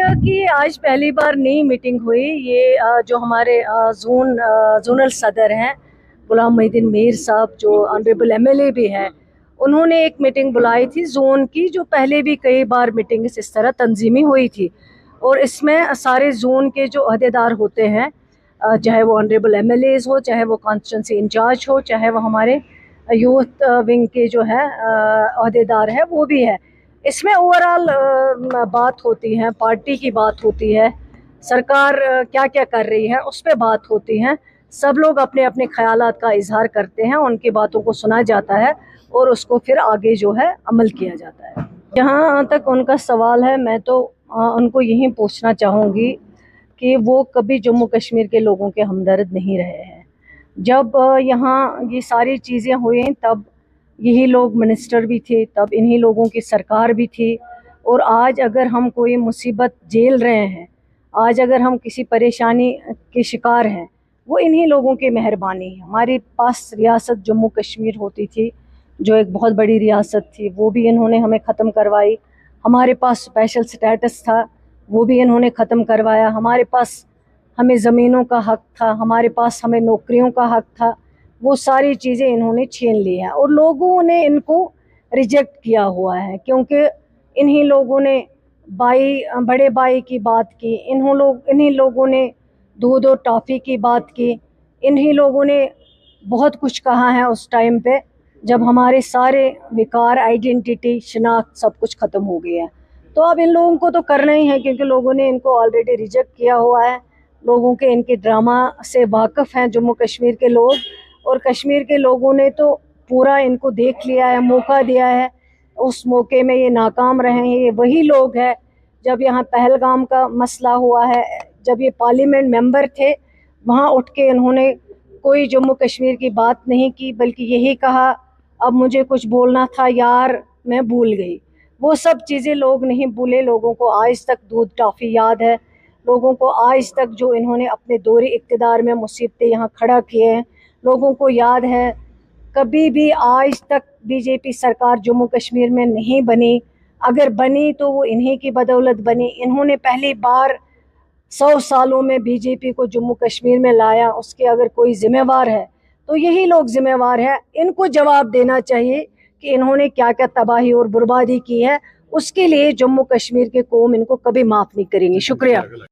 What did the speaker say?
तरह की आज पहली बार नई मीटिंग हुई। ये जो हमारे जोनल सदर हैं गुलाम मोहिउद्दीन मीर साहब, जो ऑनरेबल एमएलए भी हैं, उन्होंने एक मीटिंग बुलाई थी जोन की, जो पहले भी कई बार मीटिंग्स इस तरह तंजीमी हुई थी। और इसमें सारे जोन के जो अहदेदार होते हैं, चाहे वो ऑनरेबल एमएलएज हो, चाहे वो कॉन्स्टिट्यूंसी इंचार्ज हो, चाहे वो हमारे यूथ विंग के जो है अहदेदार है, वो भी है। इसमें ओवरऑल बात होती है, पार्टी की बात होती है, सरकार क्या क्या कर रही है उस पर बात होती है। सब लोग अपने अपने ख्यालात का इजहार करते हैं, उनकी बातों को सुना जाता है और उसको फिर आगे जो है अमल किया जाता है। जहाँ तक उनका सवाल है, मैं तो उनको यही पूछना चाहूँगी कि वो कभी जम्मू कश्मीर के लोगों के हमदर्द नहीं रहे हैं। जब यहाँ ये सारी चीज़ें हुई तब यही लोग मिनिस्टर भी थे, तब इन्हीं लोगों की सरकार भी थी। और आज अगर हम कोई मुसीबत झेल रहे हैं, आज अगर हम किसी परेशानी के शिकार हैं, वो इन्हीं लोगों की मेहरबानी है। हमारे पास रियासत जम्मू कश्मीर होती थी, जो एक बहुत बड़ी रियासत थी, वो भी इन्होंने हमें ख़त्म करवाई। हमारे पास स्पेशल स्टेटस था, वो भी इन्होंने ख़त्म करवाया। हमारे पास हमें ज़मीनों का हक़ था, हमारे पास हमें नौकरियों का हक़ था, वो सारी चीज़ें इन्होंने छीन ली हैं। और लोगों ने इनको रिजेक्ट किया हुआ है, क्योंकि इन्हीं लोगों ने बड़े भाई की बात की, इन्हीं लोगों ने दूध और टॉफ़ी की बात की, इन्हीं लोगों ने बहुत कुछ कहा है उस टाइम पे जब हमारे सारे विकार, आइडेंटिटी, शिनाख्त सब कुछ ख़त्म हो गया है। तो अब इन लोगों को तो करना ही है, क्योंकि लोगों ने इनको ऑलरेडी रिजेक्ट किया हुआ है। लोगों के इनके ड्रामा से वाकिफ़ हैं जम्मू कश्मीर के लोग, और कश्मीर के लोगों ने तो पूरा इनको देख लिया है, मौका दिया है। उस मौके में ये नाकाम रहे हैं। ये वही लोग हैं, जब यहाँ पहलगाम का मसला हुआ है, जब ये पार्लियामेंट मेंबर थे, वहाँ उठ के इन्होंने कोई जम्मू कश्मीर की बात नहीं की, बल्कि यही कहा, अब मुझे कुछ बोलना था यार, मैं भूल गई। वो सब चीज़ें लोग नहीं भूले। लोगों को आज तक दूध टॉफ़ी याद है। लोगों को आज तक जो इन्होंने अपने दौरे इक़्तिदार में मुसीबतें यहाँ खड़ा किए हैं, लोगों को याद है। कभी भी आज तक बीजेपी सरकार जम्मू कश्मीर में नहीं बनी। अगर बनी तो वो इन्हीं की बदौलत बनी। इन्होंने पहली बार 100 सालों में बीजेपी को जम्मू कश्मीर में लाया। उसके अगर कोई ज़िम्मेवार है तो यही लोग ज़िम्मेवार हैं। इनको जवाब देना चाहिए कि इन्होंने क्या क्या तबाही और बर्बादी की है। उसके लिए जम्मू कश्मीर के कौम इनको कभी माफ़ नहीं करेंगे। शुक्रिया।